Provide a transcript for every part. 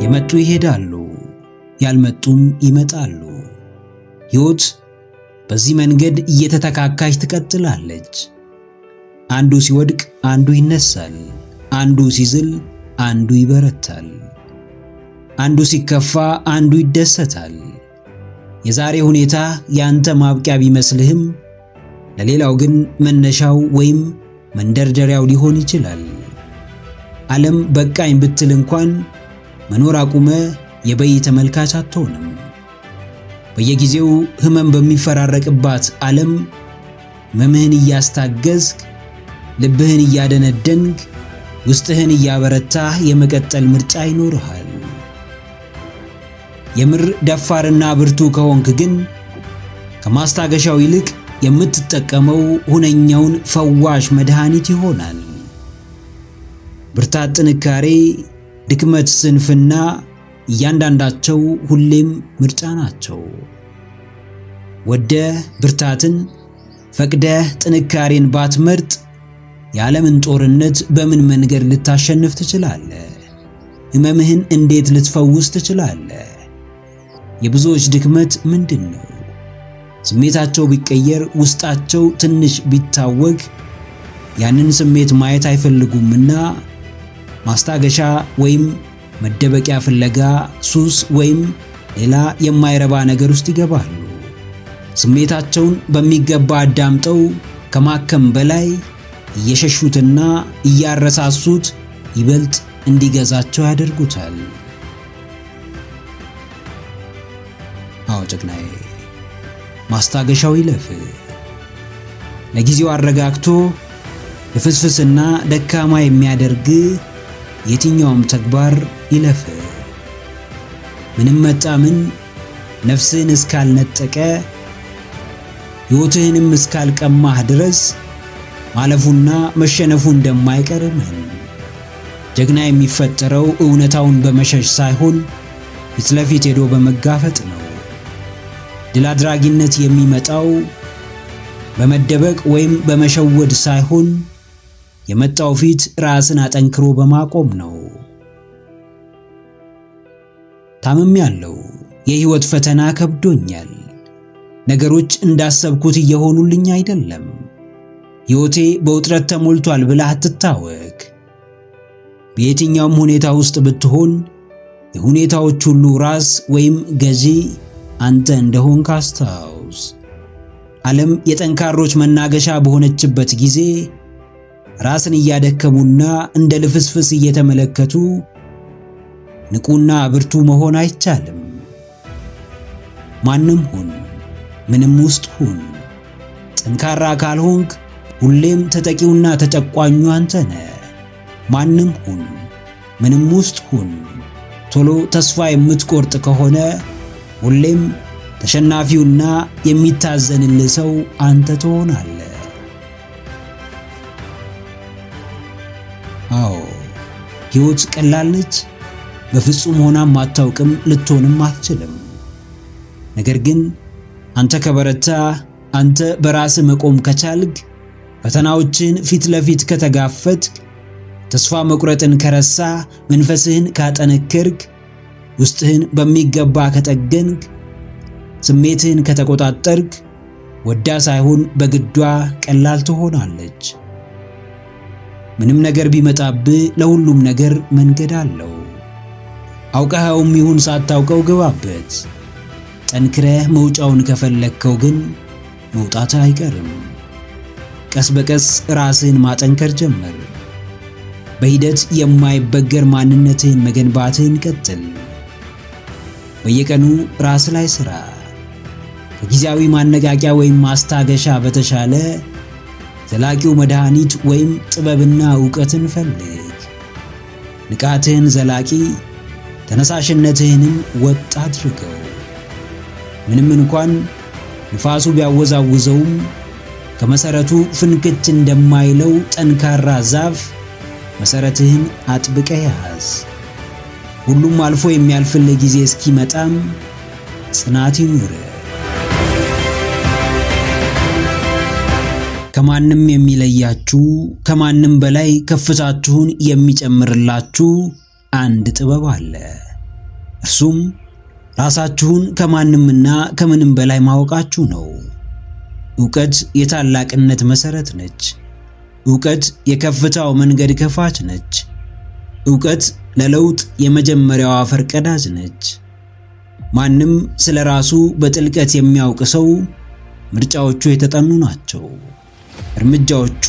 የመጡ ይሄዳሉ፣ ያልመጡም ይመጣሉ። ሕይወት በዚህ መንገድ እየተተካካች ትቀጥላለች። አንዱ ሲወድቅ አንዱ ይነሳል፣ አንዱ ሲዝል አንዱ ይበረታል፣ አንዱ ሲከፋ አንዱ ይደሰታል። የዛሬ ሁኔታ ያንተ ማብቂያ ቢመስልህም ለሌላው ግን መነሻው ወይም መንደርደሪያው ሊሆን ይችላል። ዓለም በቃኝ ብትል እንኳን መኖር አቁመ የበይ ተመልካች አትሆንም። በየጊዜው ህመም በሚፈራረቅባት ዓለም ህመምህን እያስታገዝክ ልብህን እያደነደንክ ውስጥህን እያበረታህ የመቀጠል ምርጫ ይኖርሃል። የምር ደፋርና ብርቱ ከሆንክ ግን ከማስታገሻው ይልቅ የምትጠቀመው ሁነኛውን ፈዋሽ መድኃኒት ይሆናል። ብርታት፣ ጥንካሬ፣ ድክመት፣ ስንፍና እያንዳንዳቸው ሁሌም ምርጫ ናቸው። ወደህ ብርታትን ፈቅደህ ጥንካሬን ባትመርጥ የዓለምን ጦርነት በምን መንገድ ልታሸንፍ ትችላለህ? ህመምህን እንዴት ልትፈውስ ትችላለህ? የብዙዎች ድክመት ምንድን ነው? ስሜታቸው ቢቀየር ውስጣቸው ትንሽ ቢታወክ ያንን ስሜት ማየት አይፈልጉምና ማስታገሻ ወይም መደበቂያ ፍለጋ ሱስ ወይም ሌላ የማይረባ ነገር ውስጥ ይገባሉ። ስሜታቸውን በሚገባ አዳምጠው ከማከም በላይ እየሸሹትና እያረሳሱት ይበልጥ እንዲገዛቸው ያደርጉታል። አዎ ጀግናዬ፣ ማስታገሻው ይለፍ። ለጊዜው አረጋግቶ ልፍስፍስና ደካማ የሚያደርግ የትኛውም ተግባር ይለፍ። ምንም መጣ ምን ነፍስህን እስካልነጠቀ ሕይወትህንም እስካልቀማህ ድረስ ማለፉና መሸነፉ እንደማይቀር እመን። ጀግና የሚፈጠረው እውነታውን በመሸሽ ሳይሆን ፊት ለፊት ሄዶ በመጋፈጥ ነው። ድል አድራጊነት የሚመጣው በመደበቅ ወይም በመሸወድ ሳይሆን የመጣው ፊት ራስን አጠንክሮ በማቆም ነው። ታምሜያለሁ፣ የሕይወት ፈተና ከብዶኛል፣ ነገሮች እንዳሰብኩት እየሆኑልኝ አይደለም፣ ሕይወቴ በውጥረት ተሞልቷል ብለህ አትታወክ። በየትኛውም ሁኔታ ውስጥ ብትሆን የሁኔታዎች ሁሉ ራስ ወይም ገዢ አንተ እንደሆንክ አስታውስ። ዓለም የጠንካሮች መናገሻ በሆነችበት ጊዜ ራስን እያደከሙና እንደ ልፍስፍስ እየተመለከቱ ንቁና ብርቱ መሆን አይቻልም። ማንም ሁን፣ ምንም ውስጥ ሁን፣ ጠንካራ ካልሆንክ ሁሌም ተጠቂውና ተጨቋኙ አንተ ነህ። ማንም ሁን፣ ምንም ውስጥ ሁን፣ ቶሎ ተስፋ የምትቆርጥ ከሆነ ሁሌም ተሸናፊውና የሚታዘንልህ ሰው አንተ ትሆናለህ። አዎ ሕይወት ቀላል ነች? በፍጹም ሆናም አታውቅም፣ ልትሆንም አትችልም። ነገር ግን አንተ ከበረታ፣ አንተ በራስህ መቆም ከቻልክ፣ ፈተናዎችን ፊት ለፊት ከተጋፈጥክ፣ ተስፋ መቁረጥን ከረሳ፣ መንፈስህን ካጠነከርክ፣ ውስጥህን በሚገባ ከጠገንክ፣ ስሜትህን ከተቆጣጠርክ፣ ወዳ ሳይሆን በግዷ ቀላል ትሆናለች። ምንም ነገር ቢመጣብህ ለሁሉም ነገር መንገድ አለው። አውቀኸውም ይሁን ሳታውቀው ግባበት። ጠንክረህ መውጫውን ከፈለግከው ግን መውጣትህ አይቀርም። ቀስ በቀስ ራስህን ማጠንከር ጀመር። በሂደት የማይበገር ማንነትህን መገንባትህን ቀጥል። በየቀኑ ራስ ላይ ሥራ። ከጊዜያዊ ማነቃቂያ ወይም ማስታገሻ በተሻለ ዘላቂው መድኃኒት ወይም ጥበብና ዕውቀትን ፈልግ። ንቃትህን ዘላቂ፣ ተነሳሽነትህንም ወጥ አድርገው። ምንም እንኳን ንፋሱ ቢያወዛውዘውም ከመሰረቱ ፍንክች እንደማይለው ጠንካራ ዛፍ መሰረትህን አጥብቀህ ያዝ። ሁሉም አልፎ የሚያልፍልህ ጊዜ እስኪመጣም ጽናት ይኑር። ከማንም የሚለያችሁ፣ ከማንም በላይ ከፍታችሁን የሚጨምርላችሁ አንድ ጥበብ አለ። እርሱም ራሳችሁን ከማንምና ከምንም በላይ ማወቃችሁ ነው። ዕውቀት የታላቅነት መሠረት ነች። ዕውቀት የከፍታው መንገድ ከፋች ነች። ዕውቀት ለለውጥ የመጀመሪያዋ ፈርቀዳጅ ነች። ማንም ስለ ራሱ በጥልቀት የሚያውቅ ሰው ምርጫዎቹ የተጠኑ ናቸው። እርምጃዎቹ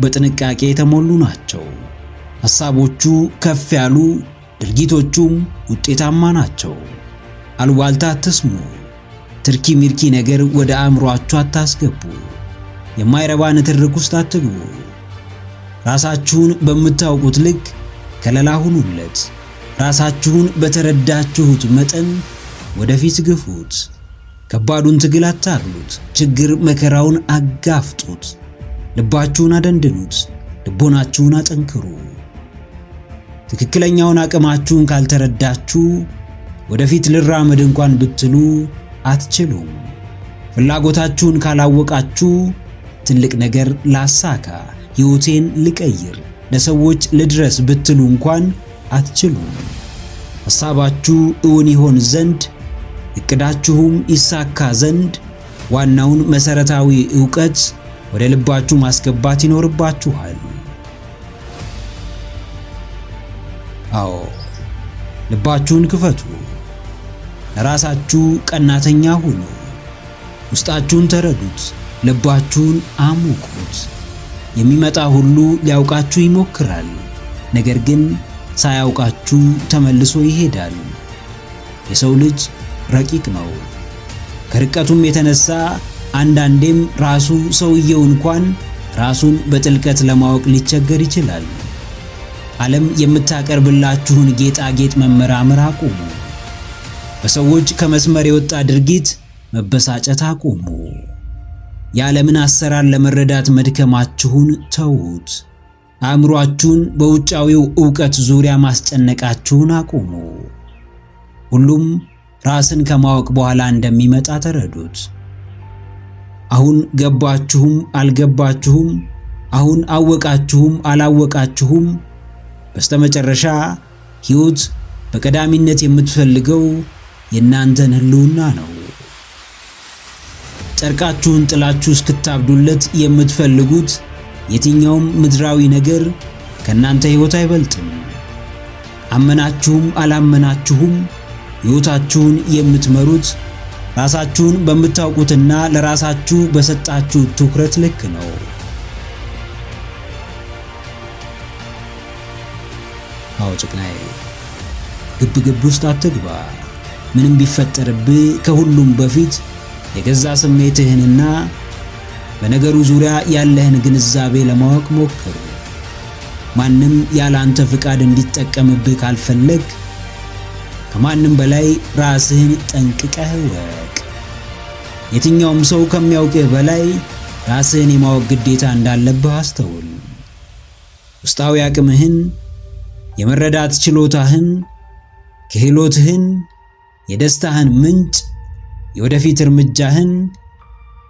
በጥንቃቄ የተሞሉ ናቸው። ሐሳቦቹ ከፍ ያሉ፣ ድርጊቶቹም ውጤታማ ናቸው። አሉባልታ አትስሙ። ትርኪ ሚርኪ ነገር ወደ አእምሮአችሁ አታስገቡ። የማይረባ ንትርክ ውስጥ አትግቡ። ራሳችሁን በምታውቁት ልክ ከለላ ሁኑለት። ራሳችሁን በተረዳችሁት መጠን ወደፊት ግፉት። ከባዱን ትግል አታግሉት። ችግር መከራውን አጋፍጡት። ልባችሁን አደንድኑት። ልቦናችሁን አጠንክሩ። ትክክለኛውን አቅማችሁን ካልተረዳችሁ ወደፊት ልራመድ እንኳን ብትሉ አትችሉም። ፍላጎታችሁን ካላወቃችሁ ትልቅ ነገር ላሳካ፣ ሕይወቴን ልቀይር፣ ለሰዎች ልድረስ ብትሉ እንኳን አትችሉም። ሐሳባችሁ እውን ይሆን ዘንድ እቅዳችሁም ይሳካ ዘንድ ዋናውን መሠረታዊ ዕውቀት ወደ ልባችሁ ማስገባት ይኖርባችኋል። አዎ፣ ልባችሁን ክፈቱ። ለራሳችሁ ቀናተኛ ሁኑ። ውስጣችሁን ተረዱት። ልባችሁን አሙቁት። የሚመጣ ሁሉ ሊያውቃችሁ ይሞክራል፣ ነገር ግን ሳያውቃችሁ ተመልሶ ይሄዳል። የሰው ልጅ ረቂቅ ነው። ከርቀቱም የተነሳ አንዳንዴም ራሱ ሰውየው እንኳን ራሱን በጥልቀት ለማወቅ ሊቸገር ይችላል። ዓለም የምታቀርብላችሁን ጌጣጌጥ መመራመር አቁሙ። በሰዎች ከመስመር የወጣ ድርጊት መበሳጨት አቁሙ። የዓለምን አሰራር ለመረዳት መድከማችሁን ተዉት። አእምሮአችሁን በውጫዊው ዕውቀት ዙሪያ ማስጨነቃችሁን አቁሙ። ሁሉም ራስን ከማወቅ በኋላ እንደሚመጣ ተረዱት። አሁን ገባችሁም አልገባችሁም፣ አሁን አወቃችሁም አላወቃችሁም፣ በስተመጨረሻ ሕይወት በቀዳሚነት የምትፈልገው የእናንተን ሕልውና ነው። ጨርቃችሁን ጥላችሁ እስክታብዱለት የምትፈልጉት የትኛውም ምድራዊ ነገር ከእናንተ ሕይወት አይበልጥም። አመናችሁም አላመናችሁም ሕይወታችሁን የምትመሩት ራሳችሁን በምታውቁትና ለራሳችሁ በሰጣችሁ ትኩረት ልክ ነው። አዎ ጭቅናዬ፣ ግብ ውስጥ አትግባ። ምንም ቢፈጠርብህ ከሁሉም በፊት የገዛ ስሜትህንና በነገሩ ዙሪያ ያለህን ግንዛቤ ለማወቅ ሞክር። ማንም ያለ አንተ ፍቃድ እንዲጠቀምብህ ካልፈለግ ከማንም በላይ ራስህን ጠንቅቀህ ወቅ። የትኛውም ሰው ከሚያውቅህ በላይ ራስህን የማወቅ ግዴታ እንዳለብህ አስተውል። ውስጣዊ አቅምህን፣ የመረዳት ችሎታህን፣ ክህሎትህን፣ የደስታህን ምንጭ፣ የወደፊት እርምጃህን፣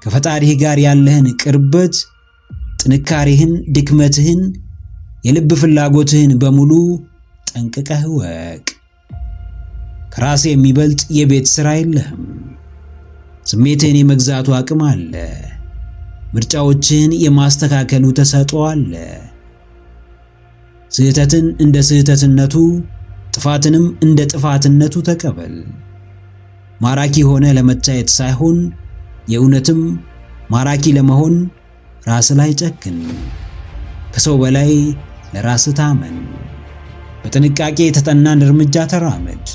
ከፈጣሪህ ጋር ያለህን ቅርበት፣ ጥንካሬህን፣ ድክመትህን፣ የልብ ፍላጎትህን በሙሉ ጠንቅቀህ ወቅ። ከራስ የሚበልጥ የቤት ሥራ የለህም። ስሜትህን የመግዛቱ አቅም አለ። ምርጫዎችህን የማስተካከሉ ተሰጥኦ አለ። ስህተትን እንደ ስህተትነቱ፣ ጥፋትንም እንደ ጥፋትነቱ ተቀበል። ማራኪ ሆነ ለመታየት ሳይሆን የእውነትም ማራኪ ለመሆን ራስ ላይ ጨክን። ከሰው በላይ ለራስ ታመን። በጥንቃቄ የተጠናን እርምጃ ተራመድ።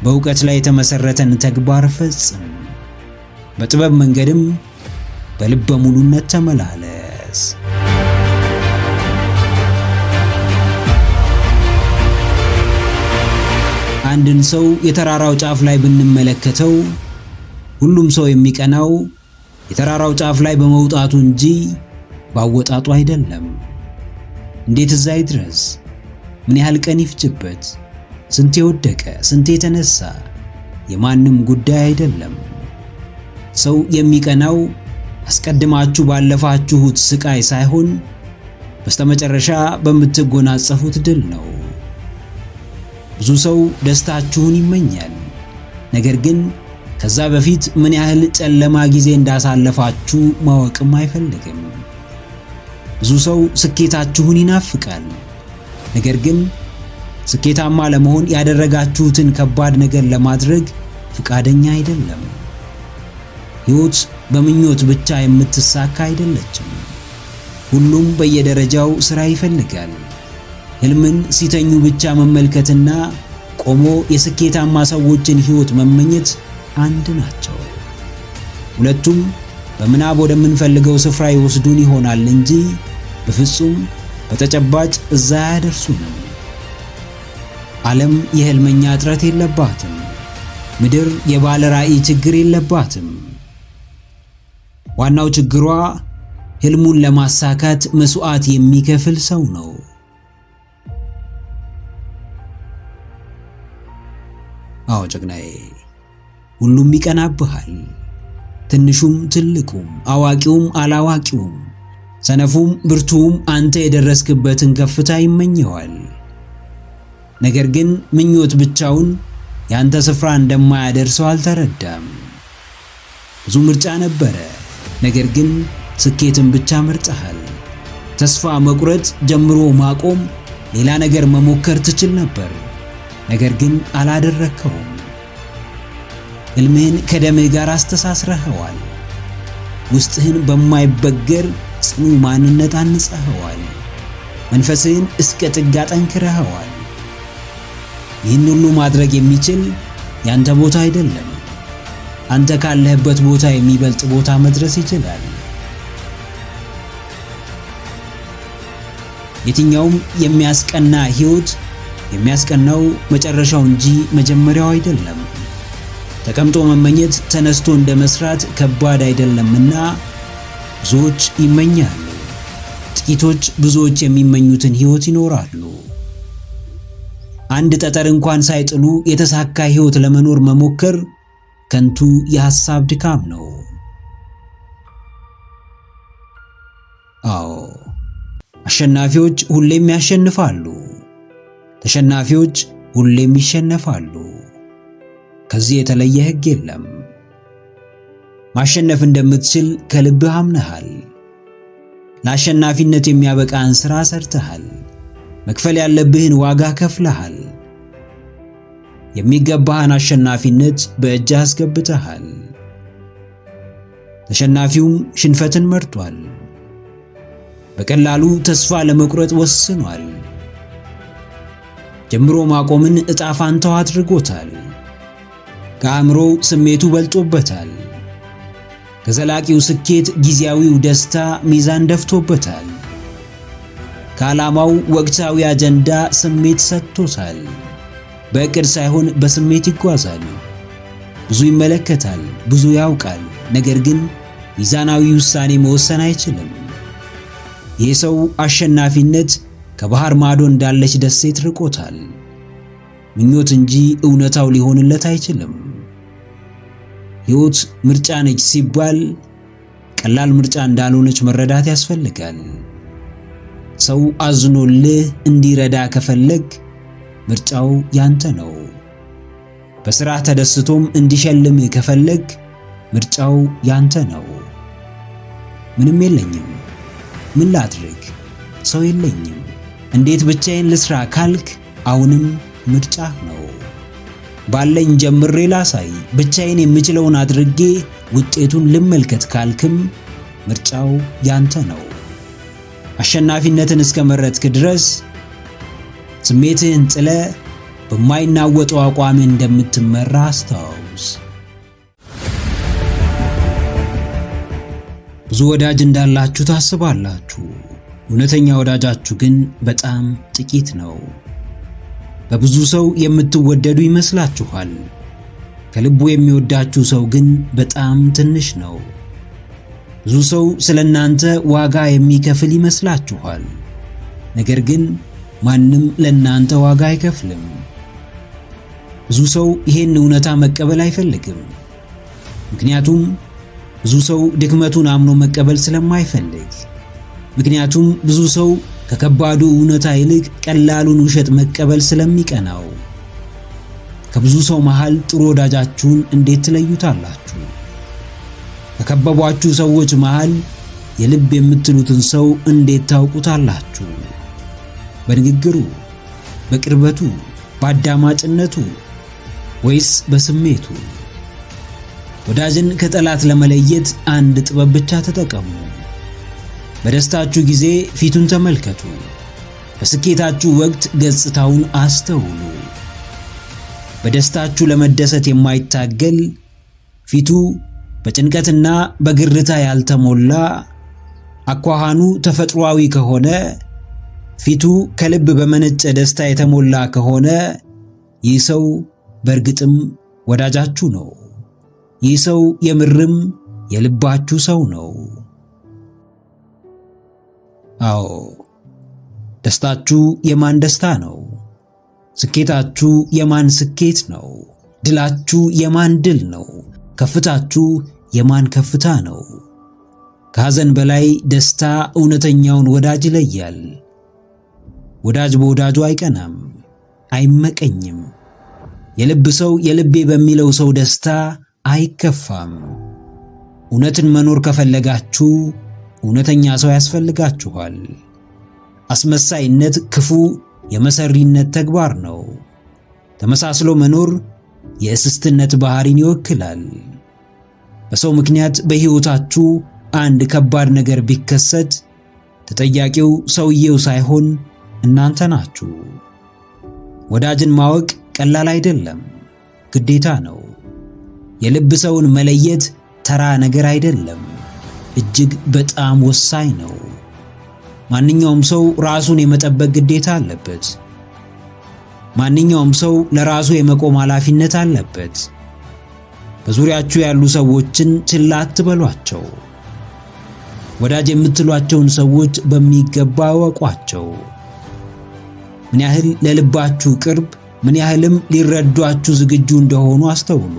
በእውቀት ላይ የተመሰረተን ተግባር ፈጽም። በጥበብ መንገድም በልበ ሙሉነት ተመላለስ። አንድን ሰው የተራራው ጫፍ ላይ ብንመለከተው ሁሉም ሰው የሚቀናው የተራራው ጫፍ ላይ በመውጣቱ እንጂ ባወጣጡ አይደለም። እንዴት እዛ ይድረስ? ምን ያህል ቀን ይፍጅበት? ስንቴ ወደቀ? ስንቴ የተነሳ? የማንም ጉዳይ አይደለም። ሰው የሚቀናው አስቀድማችሁ ባለፋችሁት ስቃይ ሳይሆን በስተመጨረሻ በምትጎናጸፉት ድል ነው። ብዙ ሰው ደስታችሁን ይመኛል፣ ነገር ግን ከዛ በፊት ምን ያህል ጨለማ ጊዜ እንዳሳለፋችሁ ማወቅም አይፈልግም። ብዙ ሰው ስኬታችሁን ይናፍቃል፣ ነገር ግን ስኬታማ ለመሆን ያደረጋችሁትን ከባድ ነገር ለማድረግ ፍቃደኛ አይደለም። ሕይወት በምኞት ብቻ የምትሳካ አይደለችም። ሁሉም በየደረጃው ሥራ ይፈልጋል። ሕልምን ሲተኙ ብቻ መመልከትና ቆሞ የስኬታማ ሰዎችን ሕይወት መመኘት አንድ ናቸው። ሁለቱም በምናብ ወደምንፈልገው ስፍራ ይወስዱን ይሆናል እንጂ በፍጹም በተጨባጭ እዛ አያደርሱንም። ዓለም የሕልመኛ እጥረት የለባትም። ምድር የባለ ራዕይ ችግር የለባትም። ዋናው ችግሯ ሕልሙን ለማሳካት መስዋዕት የሚከፍል ሰው ነው። አዎ ጀግናዬ፣ ሁሉም ይቀናብሃል። ትንሹም ትልቁም፣ አዋቂውም አላዋቂውም፣ ሰነፉም ብርቱም አንተ የደረስክበትን ከፍታ ይመኘዋል። ነገር ግን ምኞት ብቻውን ያንተ ስፍራ እንደማያደርሰው አልተረዳም። ብዙ ምርጫ ነበረ፣ ነገር ግን ስኬትን ብቻ መርጠሃል። ተስፋ መቁረጥ፣ ጀምሮ ማቆም፣ ሌላ ነገር መሞከር ትችል ነበር፣ ነገር ግን አላደረከውም። ሕልምህን ከደምህ ጋር አስተሳስረኸዋል። ውስጥህን በማይበገር ጽኑ ማንነት አንጸኸዋል። መንፈስህን እስከ ጥግ አጠንክረኸዋል። ይህን ሁሉ ማድረግ የሚችል ያንተ ቦታ አይደለም። አንተ ካለህበት ቦታ የሚበልጥ ቦታ መድረስ ይችላል። የትኛውም የሚያስቀና ሕይወት የሚያስቀናው መጨረሻው እንጂ መጀመሪያው አይደለም። ተቀምጦ መመኘት ተነስቶ እንደ መስራት ከባድ አይደለምና ብዙዎች ይመኛሉ። ጥቂቶች ብዙዎች የሚመኙትን ሕይወት ይኖራሉ። አንድ ጠጠር እንኳን ሳይጥሉ የተሳካ ሕይወት ለመኖር መሞከር ከንቱ የሐሳብ ድካም ነው። አዎ፣ አሸናፊዎች ሁሌም ያሸንፋሉ። ተሸናፊዎች ሁሌም ይሸነፋሉ። ከዚህ የተለየ ሕግ የለም። ማሸነፍ እንደምትችል ከልብህ አምነሃል። ለአሸናፊነት የሚያበቃን ሥራ ሰርተሃል። መክፈል ያለብህን ዋጋ ከፍለሃል። የሚገባህን አሸናፊነት በእጅህ አስገብተሃል። ተሸናፊውም ሽንፈትን መርጧል። በቀላሉ ተስፋ ለመቁረጥ ወስኗል። ጀምሮ ማቆምን ዕጣ ፋንታው አድርጎታል። ከአእምሮው ስሜቱ በልጦበታል። ከዘላቂው ስኬት ጊዜያዊው ደስታ ሚዛን ደፍቶበታል። ከዓላማው ወቅታዊ አጀንዳ ስሜት ሰጥቶታል። በዕቅድ ሳይሆን በስሜት ይጓዛል። ብዙ ይመለከታል፣ ብዙ ያውቃል፣ ነገር ግን ሚዛናዊ ውሳኔ መወሰን አይችልም። ይህ ሰው አሸናፊነት ከባህር ማዶ እንዳለች ደሴት ርቆታል። ምኞት እንጂ እውነታው ሊሆንለት አይችልም። ሕይወት ምርጫ ነች ሲባል ቀላል ምርጫ እንዳልሆነች መረዳት ያስፈልጋል። ሰው አዝኖልህ እንዲረዳ ከፈለግ ምርጫው ያንተ ነው። በሥራ ተደስቶም እንዲሸልምህ ከፈለግ ምርጫው ያንተ ነው። ምንም የለኝም፣ ምን ላድርግ? ሰው የለኝም፣ እንዴት ብቻዬን ልስራ ካልክ አሁንም ምርጫህ ነው። ባለኝ ጀምሬ ላሳይ፣ ብቻዬን የምችለውን አድርጌ ውጤቱን ልመልከት ካልክም ምርጫው ያንተ ነው። አሸናፊነትን እስከመረጥክ ድረስ ስሜትህን ጥለ በማይናወጠው አቋም እንደምትመራ አስታውስ። ብዙ ወዳጅ እንዳላችሁ ታስባላችሁ። እውነተኛ ወዳጃችሁ ግን በጣም ጥቂት ነው። በብዙ ሰው የምትወደዱ ይመስላችኋል። ከልቡ የሚወዳችሁ ሰው ግን በጣም ትንሽ ነው። ብዙ ሰው ስለናንተ ዋጋ የሚከፍል ይመስላችኋል። ነገር ግን ማንም ለናንተ ዋጋ አይከፍልም። ብዙ ሰው ይሄን እውነታ መቀበል አይፈልግም። ምክንያቱም ብዙ ሰው ድክመቱን አምኖ መቀበል ስለማይፈልግ። ምክንያቱም ብዙ ሰው ከከባዱ እውነታ ይልቅ ቀላሉን ውሸት መቀበል ስለሚቀናው። ከብዙ ሰው መሃል ጥሩ ወዳጃችሁን እንዴት ትለዩታላችሁ? ከከበቧችሁ ሰዎች መሃል የልብ የምትሉትን ሰው እንዴት ታውቁታላችሁ? በንግግሩ፣ በቅርበቱ፣ በአዳማጭነቱ ወይስ በስሜቱ? ወዳጅን ከጠላት ለመለየት አንድ ጥበብ ብቻ ተጠቀሙ። በደስታችሁ ጊዜ ፊቱን ተመልከቱ። በስኬታችሁ ወቅት ገጽታውን አስተውሉ። በደስታችሁ ለመደሰት የማይታገል ፊቱ በጭንቀትና በግርታ ያልተሞላ አኳኋኑ ተፈጥሯዊ ከሆነ ፊቱ ከልብ በመነጨ ደስታ የተሞላ ከሆነ ይህ ሰው በእርግጥም ወዳጃችሁ ነው። ይህ ሰው የምርም የልባችሁ ሰው ነው። አዎ፣ ደስታችሁ የማን ደስታ ነው? ስኬታችሁ የማን ስኬት ነው? ድላችሁ የማን ድል ነው? ከፍታችሁ የማን ከፍታ ነው? ከሐዘን በላይ ደስታ እውነተኛውን ወዳጅ ይለያል። ወዳጅ በወዳጁ አይቀናም፣ አይመቀኝም። የልብ ሰው የልቤ በሚለው ሰው ደስታ አይከፋም። እውነትን መኖር ከፈለጋችሁ እውነተኛ ሰው ያስፈልጋችኋል። አስመሳይነት ክፉ የመሰሪነት ተግባር ነው። ተመሳስሎ መኖር የእስስትነት ባህሪን ይወክላል። በሰው ምክንያት በሕይወታችሁ አንድ ከባድ ነገር ቢከሰት ተጠያቂው ሰውየው ሳይሆን እናንተ ናችሁ። ወዳጅን ማወቅ ቀላል አይደለም፣ ግዴታ ነው። የልብ ሰውን መለየት ተራ ነገር አይደለም፣ እጅግ በጣም ወሳኝ ነው። ማንኛውም ሰው ራሱን የመጠበቅ ግዴታ አለበት። ማንኛውም ሰው ለራሱ የመቆም ኃላፊነት አለበት። በዙሪያችሁ ያሉ ሰዎችን ችላ አትበሏቸው። ወዳጅ የምትሏቸውን ሰዎች በሚገባ እወቋቸው። ምን ያህል ለልባችሁ ቅርብ፣ ምን ያህልም ሊረዷችሁ ዝግጁ እንደሆኑ አስተውሉ።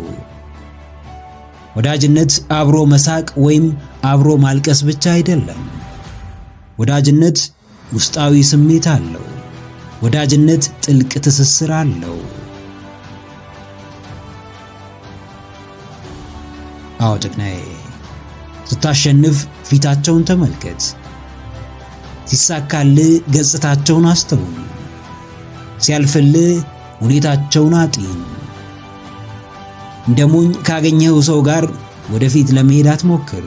ወዳጅነት አብሮ መሳቅ ወይም አብሮ ማልቀስ ብቻ አይደለም። ወዳጅነት ውስጣዊ ስሜት አለው። ወዳጅነት ጥልቅ ትስስር አለው። አዎ ጀግናዬ፣ ስታሸንፍ ፊታቸውን ተመልከት። ሲሳካልህ ገጽታቸውን አስተውል። ሲያልፍልህ ሁኔታቸውን አጢን። እንደ ሞኝ ካገኘኸው ሰው ጋር ወደፊት ለመሄድ አትሞክር።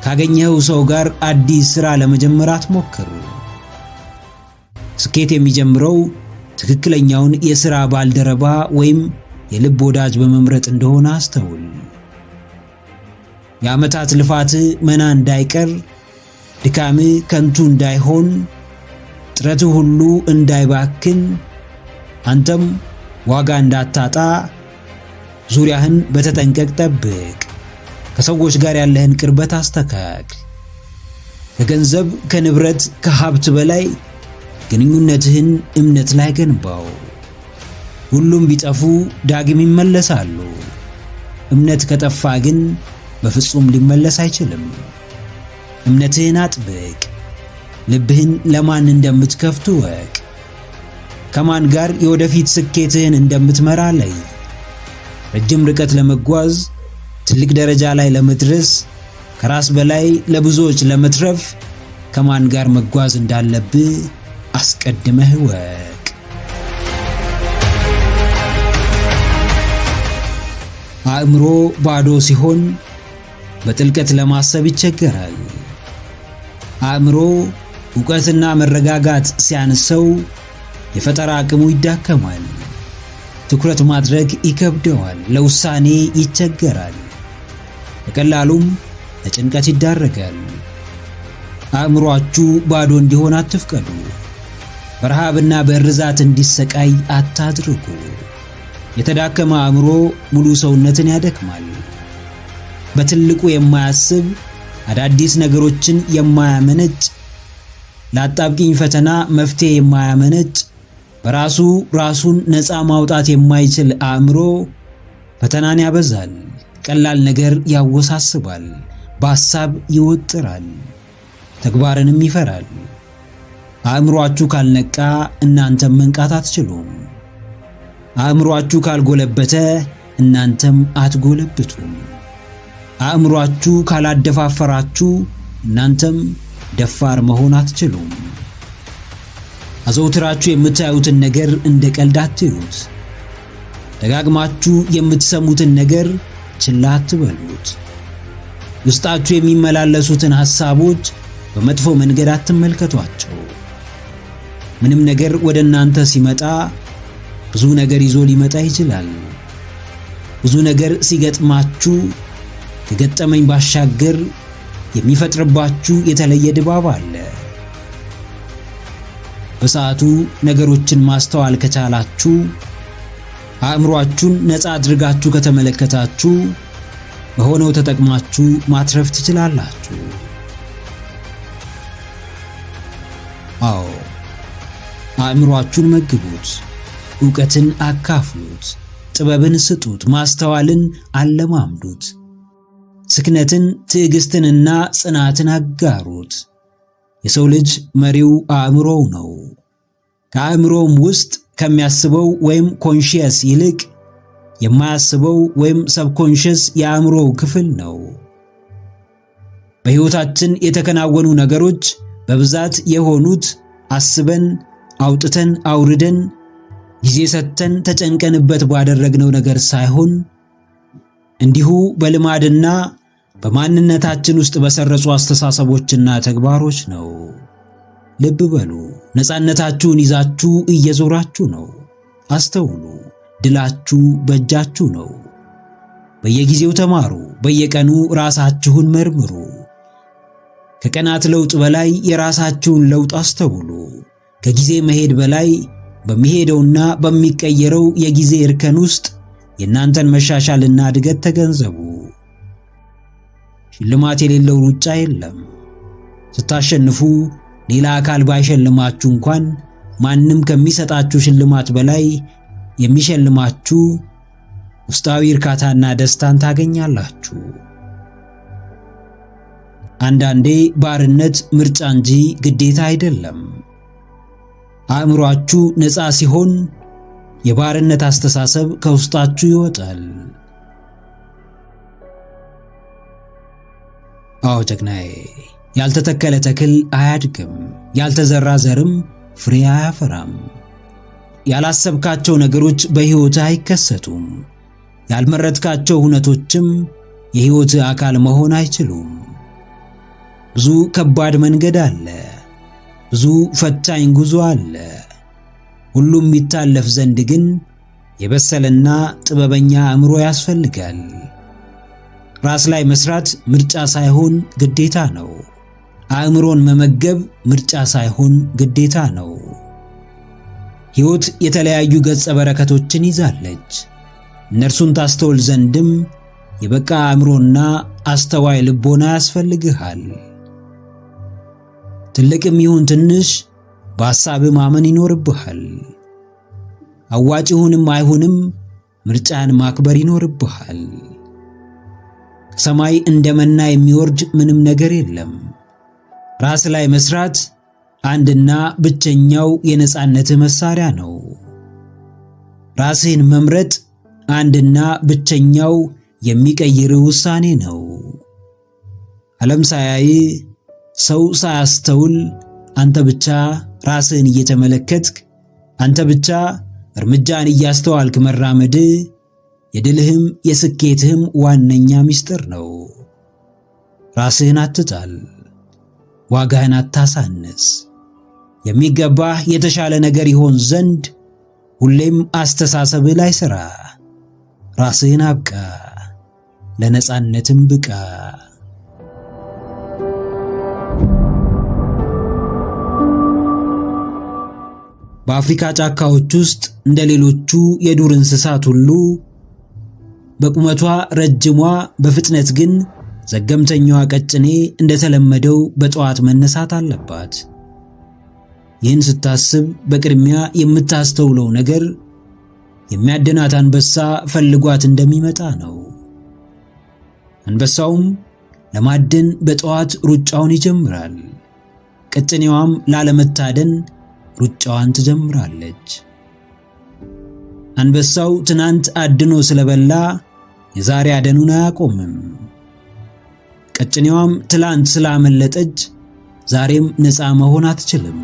ካገኘኸው ሰው ጋር አዲስ ሥራ ለመጀመር አትሞክር። ስኬት የሚጀምረው ትክክለኛውን የሥራ ባልደረባ ወይም የልብ ወዳጅ በመምረጥ እንደሆነ አስተውል። የዓመታት ልፋትህ መና እንዳይቀር፣ ድካምህ ከንቱ እንዳይሆን፣ ጥረትህ ሁሉ እንዳይባክን፣ አንተም ዋጋ እንዳታጣ ዙሪያህን በተጠንቀቅ ጠብቅ። ከሰዎች ጋር ያለህን ቅርበት አስተካክል። ከገንዘብ፣ ከንብረት፣ ከሀብት በላይ ግንኙነትህን እምነት ላይ ገንባው። ሁሉም ቢጠፉ ዳግም ይመለሳሉ። እምነት ከጠፋ ግን በፍጹም ሊመለስ አይችልም። እምነትህን አጥብቅ። ልብህን ለማን እንደምትከፍት እወቅ። ከማን ጋር የወደፊት ስኬትህን እንደምትመራ ለይ። ረጅም ርቀት ለመጓዝ፣ ትልቅ ደረጃ ላይ ለመድረስ፣ ከራስ በላይ ለብዙዎች ለመትረፍ ከማን ጋር መጓዝ እንዳለብህ አስቀድመህ እወቅ። አእምሮ ባዶ ሲሆን በጥልቀት ለማሰብ ይቸገራል። አእምሮ ዕውቀትና መረጋጋት ሲያንሰው የፈጠራ አቅሙ ይዳከማል። ትኩረት ማድረግ ይከብደዋል። ለውሳኔ ይቸገራል። በቀላሉም ለጭንቀት ይዳረጋል። አእምሮአችሁ ባዶ እንዲሆን አትፍቀዱ። በረሃብና በእርዛት እንዲሰቃይ አታድርጉ። የተዳከመ አእምሮ ሙሉ ሰውነትን ያደክማል። በትልቁ የማያስብ፣ አዳዲስ ነገሮችን የማያመነጭ፣ ለአጣብቂኝ ፈተና መፍትሄ የማያመነጭ፣ በራሱ ራሱን ነፃ ማውጣት የማይችል አእምሮ ፈተናን ያበዛል። ቀላል ነገር ያወሳስባል። በሐሳብ ይወጥራል። ተግባርንም ይፈራል። አእምሮአችሁ ካልነቃ እናንተም መንቃት አትችሉም። አእምሮአችሁ ካልጎለበተ እናንተም አትጎለብቱም። አእምሮአችሁ ካላደፋፈራችሁ እናንተም ደፋር መሆን አትችሉም። አዘውትራችሁ የምታዩትን ነገር እንደ ቀልድ አትዩት። ደጋግማችሁ የምትሰሙትን ነገር ችላ አትበሉት። ውስጣችሁ የሚመላለሱትን ሐሳቦች በመጥፎ መንገድ አትመልከቷቸው። ምንም ነገር ወደ እናንተ ሲመጣ ብዙ ነገር ይዞ ሊመጣ ይችላል። ብዙ ነገር ሲገጥማችሁ ከገጠመኝ ባሻገር የሚፈጥርባችሁ የተለየ ድባብ አለ። በሰዓቱ ነገሮችን ማስተዋል ከቻላችሁ፣ አእምሮአችሁን ነፃ አድርጋችሁ ከተመለከታችሁ በሆነው ተጠቅማችሁ ማትረፍ ትችላላችሁ። አዎ፣ አእምሮአችሁን መግቡት፣ ዕውቀትን አካፍሉት፣ ጥበብን ስጡት፣ ማስተዋልን አለማምዱት፣ ስክነትን፣ ትዕግስትንና ጽናትን አጋሩት። የሰው ልጅ መሪው አእምሮው ነው። ከአእምሮውም ውስጥ ከሚያስበው ወይም ኮንሺየስ ይልቅ የማያስበው ወይም ሰብኮንሺየስ የአእምሮው ክፍል ነው። በሕይወታችን የተከናወኑ ነገሮች በብዛት የሆኑት አስበን አውጥተን አውርደን ጊዜ ሰጥተን ተጨንቀንበት ባደረግነው ነገር ሳይሆን እንዲሁ በልማድና በማንነታችን ውስጥ በሰረጹ አስተሳሰቦችና ተግባሮች ነው። ልብ በሉ፣ ነፃነታችሁን ይዛችሁ እየዞራችሁ ነው። አስተውሉ፣ ድላችሁ በእጃችሁ ነው። በየጊዜው ተማሩ፣ በየቀኑ ራሳችሁን መርምሩ። ከቀናት ለውጥ በላይ የራሳችሁን ለውጥ አስተውሉ። ከጊዜ መሄድ በላይ በሚሄደውና በሚቀየረው የጊዜ እርከን ውስጥ የእናንተን መሻሻልና እድገት ተገንዘቡ። ሽልማት የሌለው ሩጫ የለም። ስታሸንፉ ሌላ አካል ባይሸልማችሁ እንኳን ማንም ከሚሰጣችሁ ሽልማት በላይ የሚሸልማችሁ ውስጣዊ እርካታና ደስታን ታገኛላችሁ። አንዳንዴ ባርነት ምርጫ እንጂ ግዴታ አይደለም። አእምሮአችሁ ነፃ ሲሆን የባርነት አስተሳሰብ ከውስጣችሁ ይወጣል። አዎ ጀግናዬ፣ ያልተተከለ ተክል አያድግም፣ ያልተዘራ ዘርም ፍሬ አያፈራም። ያላሰብካቸው ነገሮች በሕይወት አይከሰቱም። ያልመረጥካቸው ሁነቶችም የሕይወት አካል መሆን አይችሉም። ብዙ ከባድ መንገድ አለ፣ ብዙ ፈታኝ ጉዞ አለ። ሁሉም የሚታለፍ ዘንድ ግን የበሰለና ጥበበኛ አእምሮ ያስፈልጋል። ራስ ላይ መስራት ምርጫ ሳይሆን ግዴታ ነው። አእምሮን መመገብ ምርጫ ሳይሆን ግዴታ ነው። ሕይወት የተለያዩ ገጸ በረከቶችን ይዛለች። እነርሱን ታስተውል ዘንድም የበቃ አእምሮና አስተዋይ ልቦና ያስፈልግሃል። ትልቅም ይሁን ትንሽ በሐሳብ ማመን ይኖርብሃል። አዋጭሁንም አይሁንም ምርጫን ማክበር ይኖርብሃል። ሰማይ እንደመና የሚወርድ ምንም ነገር የለም። ራስ ላይ መስራት አንድና ብቸኛው የነጻነት መሳሪያ ነው። ራስህን መምረጥ አንድና ብቸኛው የሚቀይር ውሳኔ ነው። ዓለም ሳያይ ሰው ሳያስተውል አንተ ብቻ ራስህን እየተመለከትክ አንተ ብቻ እርምጃን እያስተዋልክ መራመድ የድልህም የስኬትህም ዋነኛ ምስጢር ነው። ራስህን አትጣል፣ ዋጋህን አታሳንስ። የሚገባህ የተሻለ ነገር ይሆን ዘንድ ሁሌም አስተሳሰብህ ላይ ሥራ። ራስህን አብቃ፣ ለነጻነትም ብቃ። በአፍሪካ ጫካዎች ውስጥ እንደሌሎቹ የዱር እንስሳት ሁሉ በቁመቷ ረጅሟ በፍጥነት ግን ዘገምተኛዋ ቀጭኔ እንደተለመደው በጠዋት መነሳት አለባት። ይህን ስታስብ በቅድሚያ የምታስተውለው ነገር የሚያድናት አንበሳ ፈልጓት እንደሚመጣ ነው። አንበሳውም ለማደን በጠዋት ሩጫውን ይጀምራል። ቀጭኔዋም ላለመታደን ሩጫዋን ትጀምራለች። አንበሳው ትናንት አድኖ ስለበላ የዛሬ አደኑን አያቆምም። ቀጭኔዋም ትላንት ስላመለጠች ዛሬም ነፃ መሆን አትችልም።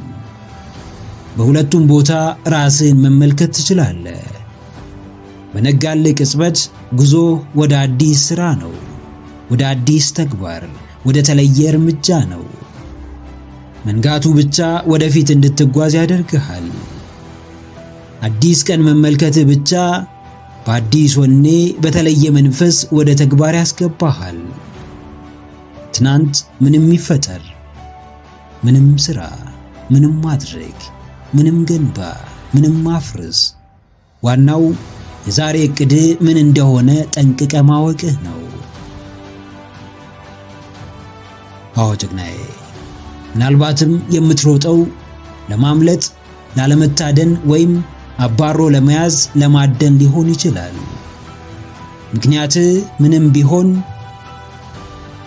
በሁለቱም ቦታ ራስህን መመልከት ትችላለህ። በነጋልህ ቅጽበት ጉዞ ወደ አዲስ ሥራ ነው፣ ወደ አዲስ ተግባር፣ ወደ ተለየ እርምጃ ነው። መንጋቱ ብቻ ወደፊት እንድትጓዝ ያደርግሃል። አዲስ ቀን መመልከትህ ብቻ በአዲስ ወኔ በተለየ መንፈስ ወደ ተግባር ያስገባሃል። ትናንት ምንም ይፈጠር፣ ምንም ሥራ፣ ምንም ማድረግ፣ ምንም ገንባ፣ ምንም ማፍረስ፣ ዋናው የዛሬ ዕቅድህ ምን እንደሆነ ጠንቅቀ ማወቅህ ነው። አዎ ጀግናዬ፣ ምናልባትም የምትሮጠው ለማምለጥ፣ ላለመታደን ወይም አባሮ ለመያዝ ለማደን ሊሆን ይችላል። ምክንያትህ ምንም ቢሆን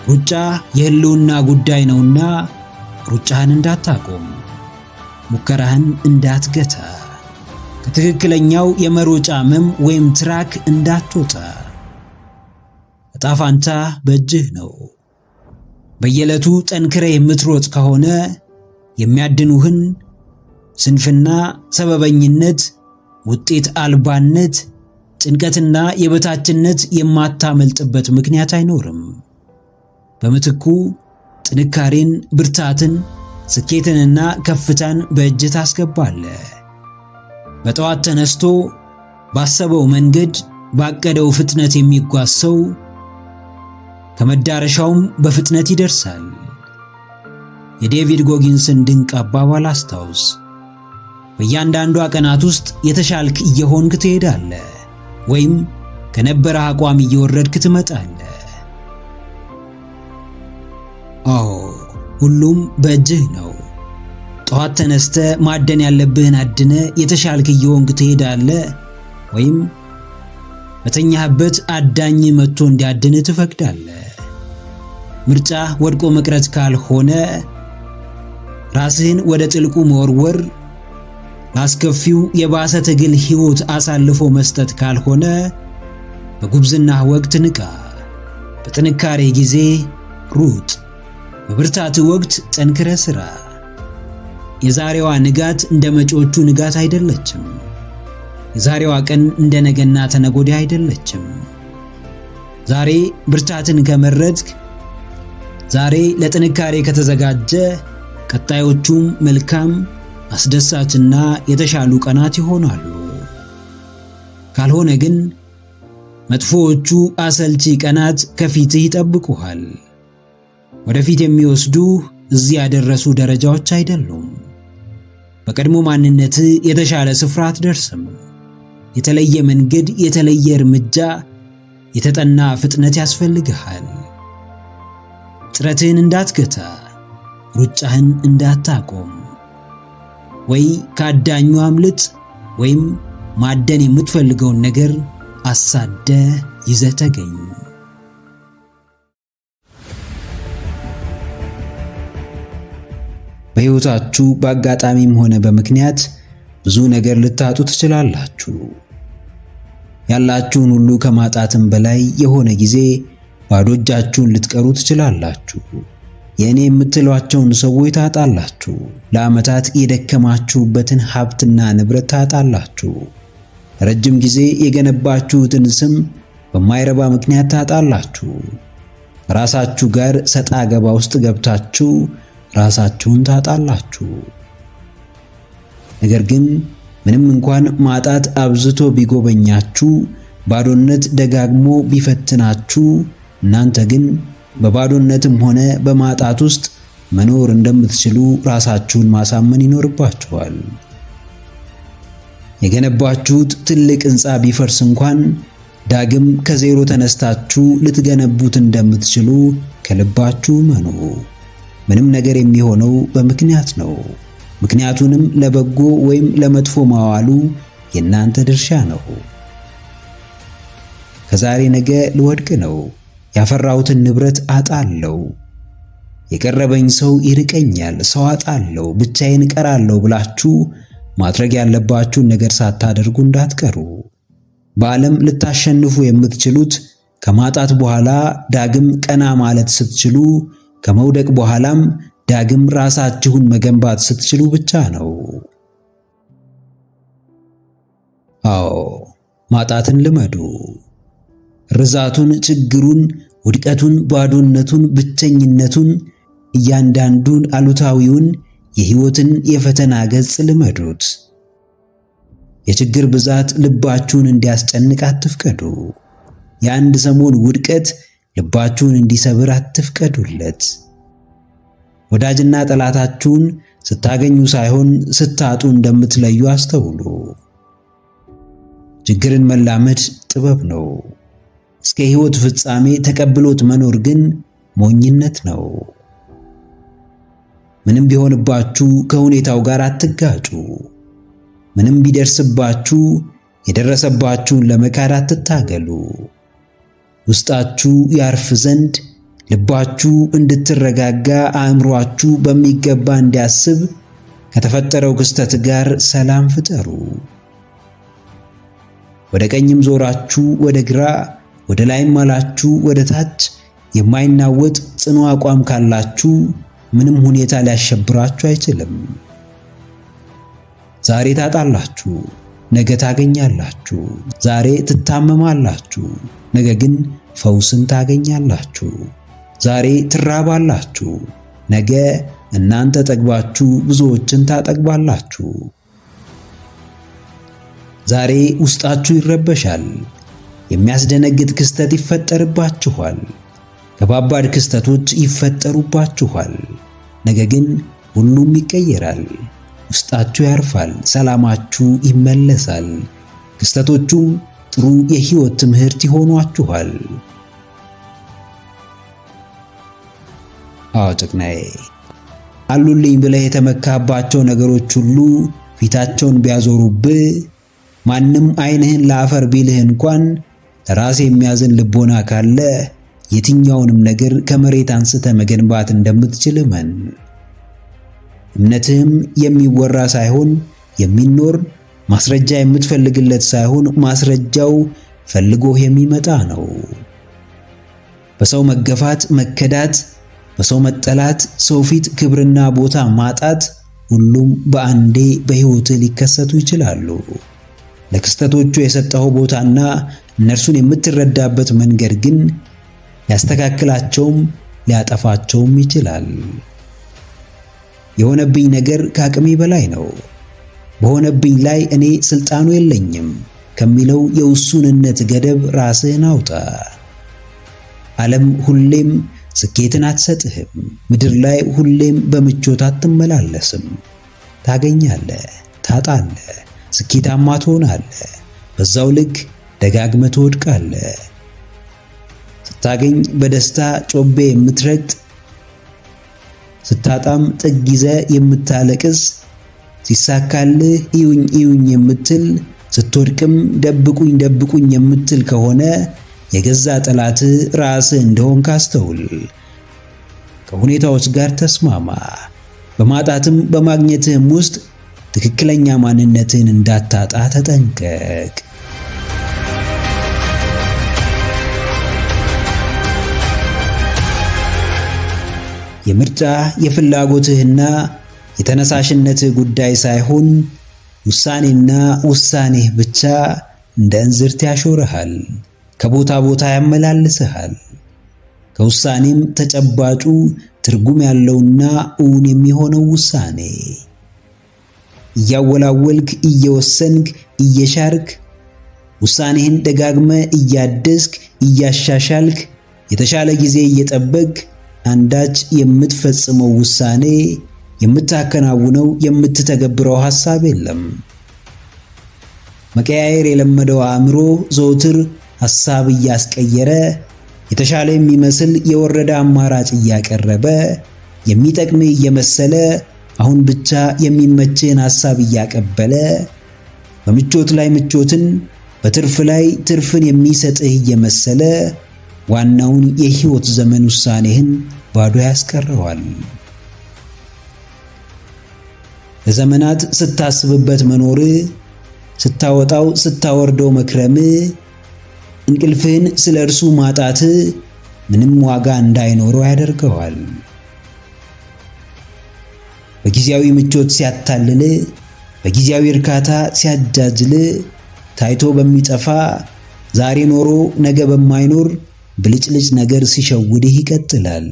ሩጫ የህልውና ጉዳይ ነውና ሩጫህን እንዳታቆም፣ ሙከራህን እንዳትገታ፣ ከትክክለኛው የመሮጫ መም ወይም ትራክ እንዳትወጣ። ዕጣ ፈንታ በእጅህ ነው። በየዕለቱ ጠንክረህ የምትሮጥ ከሆነ የሚያድኑህን ስንፍና፣ ሰበበኝነት፣ ውጤት አልባነት፣ ጭንቀትና የበታችነት የማታመልጥበት ምክንያት አይኖርም። በምትኩ ጥንካሬን፣ ብርታትን፣ ስኬትንና ከፍታን በእጅህ ታስገባለህ። በጠዋት ተነስቶ ባሰበው መንገድ ባቀደው ፍጥነት የሚጓዝ ሰው ከመዳረሻውም በፍጥነት ይደርሳል። የዴቪድ ጎጊንስን ድንቅ አባባል አስታውስ። በእያንዳንዷ ቀናት ውስጥ የተሻልክ እየሆንክ ትሄዳለህ፣ ወይም ከነበረ አቋም እየወረድክ ትመጣለህ። አዎ ሁሉም በእጅህ ነው። ጠዋት ተነስተ ማደን ያለብህን አድነ የተሻልክ እየሆንክ ትሄዳለህ፣ ወይም በተኛህበት አዳኝ መጥቶ እንዲያድን ትፈቅዳለህ። ምርጫ ወድቆ መቅረት ካልሆነ፣ ራስህን ወደ ጥልቁ መወርወር፣ ላስከፊው የባሰ ትግል ሕይወት አሳልፎ መስጠት ካልሆነ፣ በጉብዝናህ ወቅት ንቃ፣ በጥንካሬ ጊዜ ሩጥ፣ በብርታት ወቅት ጠንክረህ ሥራ። የዛሬዋ ንጋት እንደ መጪዎቹ ንጋት አይደለችም። የዛሬዋ ቀን እንደ ነገና ተነጎዲያ አይደለችም። ዛሬ ብርታትን ከመረጥክ፣ ዛሬ ለጥንካሬ ከተዘጋጀ፣ ቀጣዮቹም መልካም፣ አስደሳችና የተሻሉ ቀናት ይሆናሉ። ካልሆነ ግን መጥፎዎቹ አሰልቺ ቀናት ከፊትህ ይጠብቁሃል። ወደፊት የሚወስዱህ እዚህ ያደረሱ ደረጃዎች አይደሉም። በቀድሞ ማንነትህ የተሻለ ስፍራ አትደርስም። የተለየ መንገድ፣ የተለየ እርምጃ፣ የተጠና ፍጥነት ያስፈልግሃል። ጥረትህን እንዳትገታ፣ ሩጫህን እንዳታቆም። ወይ ካዳኙ አምልጥ፣ ወይም ማደን የምትፈልገውን ነገር አሳደ ይዘህ ተገኝ። በሕይወታችሁ በአጋጣሚም ሆነ በምክንያት ብዙ ነገር ልታጡ ትችላላችሁ። ያላችሁን ሁሉ ከማጣትም በላይ የሆነ ጊዜ ባዶ እጃችሁን ልትቀሩ ትችላላችሁ። የእኔ የምትሏቸውን ሰዎች ታጣላችሁ። ለዓመታት የደከማችሁበትን ሀብትና ንብረት ታጣላችሁ። ረጅም ጊዜ የገነባችሁትን ስም በማይረባ ምክንያት ታጣላችሁ። ራሳችሁ ጋር ሰጣ ገባ ውስጥ ገብታችሁ ራሳችሁን ታጣላችሁ። ነገር ግን ምንም እንኳን ማጣት አብዝቶ ቢጎበኛችሁ፣ ባዶነት ደጋግሞ ቢፈትናችሁ፣ እናንተ ግን በባዶነትም ሆነ በማጣት ውስጥ መኖር እንደምትችሉ ራሳችሁን ማሳመን ይኖርባችኋል። የገነባችሁት ትልቅ ሕንፃ ቢፈርስ እንኳን ዳግም ከዜሮ ተነስታችሁ ልትገነቡት እንደምትችሉ ከልባችሁ መኑ። ምንም ነገር የሚሆነው በምክንያት ነው። ምክንያቱንም ለበጎ ወይም ለመጥፎ ማዋሉ የእናንተ ድርሻ ነው። ከዛሬ ነገ ልወድቅ ነው፣ ያፈራሁትን ንብረት አጣለሁ፣ የቀረበኝ ሰው ይርቀኛል፣ ሰው አጣለሁ፣ ብቻዬን እቀራለሁ ብላችሁ ማድረግ ያለባችሁን ነገር ሳታደርጉ እንዳትቀሩ። በዓለም ልታሸንፉ የምትችሉት ከማጣት በኋላ ዳግም ቀና ማለት ስትችሉ፣ ከመውደቅ በኋላም ዳግም ራሳችሁን መገንባት ስትችሉ ብቻ ነው። አዎ፣ ማጣትን ልመዱ። ርዛቱን፣ ችግሩን፣ ውድቀቱን፣ ባዶነቱን፣ ብቸኝነቱን፣ እያንዳንዱን አሉታዊውን የሕይወትን የፈተና ገጽ ልመዱት። የችግር ብዛት ልባችሁን እንዲያስጨንቅ አትፍቀዱ። የአንድ ሰሞን ውድቀት ልባችሁን እንዲሰብር አትፍቀዱለት። ወዳጅና ጠላታችሁን ስታገኙ ሳይሆን ስታጡ እንደምትለዩ አስተውሉ። ችግርን መላመድ ጥበብ ነው። እስከ ሕይወት ፍጻሜ ተቀብሎት መኖር ግን ሞኝነት ነው። ምንም ቢሆንባችሁ ከሁኔታው ጋር አትጋጩ። ምንም ቢደርስባችሁ የደረሰባችሁን ለመካድ አትታገሉ። ውስጣችሁ ያርፍ ዘንድ፣ ልባችሁ እንድትረጋጋ፣ አእምሮአችሁ በሚገባ እንዲያስብ ከተፈጠረው ክስተት ጋር ሰላም ፍጠሩ። ወደ ቀኝም ዞራችሁ ወደ ግራ፣ ወደ ላይም አላችሁ ወደ ታች የማይናወጥ ጽኑ አቋም ካላችሁ ምንም ሁኔታ ሊያሸብራችሁ አይችልም። ዛሬ ታጣላችሁ፣ ነገ ታገኛላችሁ። ዛሬ ትታመማላችሁ፣ ነገ ግን ፈውስን ታገኛላችሁ። ዛሬ ትራባላችሁ፣ ነገ እናንተ ጠግባችሁ ብዙዎችን ታጠግባላችሁ። ዛሬ ውስጣችሁ ይረበሻል፣ የሚያስደነግጥ ክስተት ይፈጠርባችኋል፣ ከባባድ ክስተቶች ይፈጠሩባችኋል። ነገ ግን ሁሉም ይቀየራል። ውስጣችሁ ያርፋል፣ ሰላማችሁ ይመለሳል። ክስተቶቹም ጥሩ የሕይወት ትምህርት ይሆኗችኋል። አዎ ጭቅናዬ፣ አሉልኝ ብለህ የተመካባቸው ነገሮች ሁሉ ፊታቸውን ቢያዞሩብህ፣ ማንም ዓይንህን ለአፈር ቢልህ እንኳን ለራስ የሚያዝን ልቦና ካለ የትኛውንም ነገር ከመሬት አንስተ መገንባት እንደምትችል እመን። እምነትህም የሚወራ ሳይሆን የሚኖር፣ ማስረጃ የምትፈልግለት ሳይሆን ማስረጃው ፈልጎህ የሚመጣ ነው። በሰው መገፋት፣ መከዳት፣ በሰው መጠላት፣ ሰው ፊት ክብርና ቦታ ማጣት ሁሉም በአንዴ በሕይወትህ ሊከሰቱ ይችላሉ። ለክስተቶቹ የሰጠኸው ቦታና እነርሱን የምትረዳበት መንገድ ግን ሊያስተካክላቸውም ሊያጠፋቸውም ይችላል። የሆነብኝ ነገር ከአቅሜ በላይ ነው፣ በሆነብኝ ላይ እኔ ስልጣኑ የለኝም ከሚለው የውሱንነት ገደብ ራስህን አውጣ። ዓለም ሁሌም ስኬትን አትሰጥህም። ምድር ላይ ሁሌም በምቾት አትመላለስም። ታገኛለህ፣ ታጣለህ፣ ስኬታማ ትሆናለህ፣ በዛው ልክ ደጋግመህ ትወድቃለህ። ስታገኝ በደስታ ጮቤ የምትረግጥ፣ ስታጣም ጥግ ይዘህ የምታለቅስ፣ ሲሳካልህ እዩኝ እዩኝ የምትል፣ ስትወድቅም ደብቁኝ ደብቁኝ የምትል ከሆነ የገዛ ጠላትህ ራስህ እንደሆንክ አስተውል። ከሁኔታዎች ጋር ተስማማ። በማጣትም በማግኘትህም ውስጥ ትክክለኛ ማንነትህን እንዳታጣ ተጠንቀቅ። የምርጫ የፍላጎትህና የተነሳሽነትህ ጉዳይ ሳይሆን ውሳኔና ውሳኔህ ብቻ እንደ እንዝርት ያሾርሃል፣ ከቦታ ቦታ ያመላልስሃል። ከውሳኔም ተጨባጩ ትርጉም ያለውና እውን የሚሆነው ውሳኔ። እያወላወልክ እየወሰንክ እየሻርክ ውሳኔህን ደጋግመ እያደስክ እያሻሻልክ የተሻለ ጊዜ እየጠበቅ አንዳች የምትፈጽመው ውሳኔ፣ የምታከናውነው የምትተገብረው ሐሳብ የለም። መቀያየር የለመደው አእምሮ ዘውትር ሐሳብ እያስቀየረ የተሻለ የሚመስል የወረደ አማራጭ እያቀረበ የሚጠቅምህ እየመሰለ አሁን ብቻ የሚመችህን ሐሳብ እያቀበለ በምቾት ላይ ምቾትን በትርፍ ላይ ትርፍን የሚሰጥህ እየመሰለ ዋናውን የሕይወት ዘመን ውሳኔህን ባዶ ያስቀረዋል። ለዘመናት ስታስብበት መኖርህ ስታወጣው ስታወርደው መክረም እንቅልፍህን ስለ እርሱ ማጣት ምንም ዋጋ እንዳይኖረው ያደርገዋል። በጊዜያዊ ምቾት ሲያታልል፣ በጊዜያዊ እርካታ ሲያጃጅል፣ ታይቶ በሚጠፋ ዛሬ ኖሮ ነገ በማይኖር ብልጭልጭ ነገር ሲሸውድህ ይቀጥላል።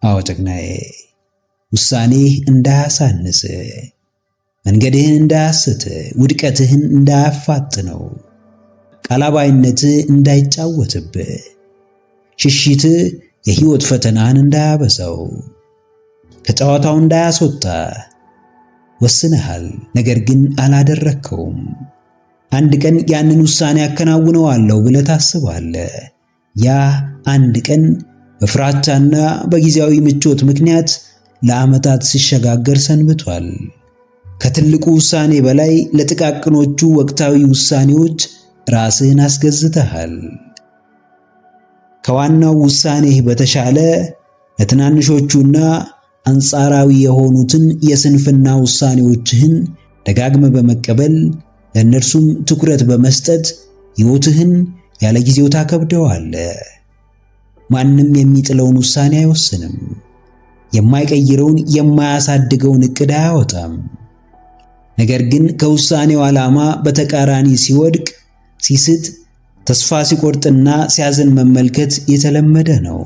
አዎ ጀግናዬ፣ ውሳኔህ እንዳያሳንስ፣ መንገድህን እንዳያስት፣ ውድቀትህን እንዳያፋጥነው፣ ቃላባይነትህ እንዳይጫወትብህ፣ ሽሽት የሕይወት ፈተናህን እንዳያበዛው፣ ከጨዋታው እንዳያስወጣ ወስነሃል፣ ነገር ግን አላደረከውም። አንድ ቀን ያንን ውሳኔ አከናውነዋለሁ ብለህ ታስባለህ። ያ አንድ ቀን በፍራቻና በጊዜያዊ ምቾት ምክንያት ለዓመታት ሲሸጋገር ሰንብቷል። ከትልቁ ውሳኔ በላይ ለጥቃቅኖቹ ወቅታዊ ውሳኔዎች ራስህን አስገዝተሃል። ከዋናው ውሳኔህ በተሻለ ለትናንሾቹና አንጻራዊ የሆኑትን የስንፍና ውሳኔዎችህን ደጋግመ በመቀበል ለእነርሱም ትኩረት በመስጠት ሕይወትህን ያለ ጊዜው ታከብደዋለህ። ማንም የሚጥለውን ውሳኔ አይወስንም። የማይቀይረውን የማያሳድገውን ዕቅድ አያወጣም። ነገር ግን ከውሳኔው ዓላማ በተቃራኒ ሲወድቅ፣ ሲስት፣ ተስፋ ሲቆርጥና ሲያዝን መመልከት የተለመደ ነው።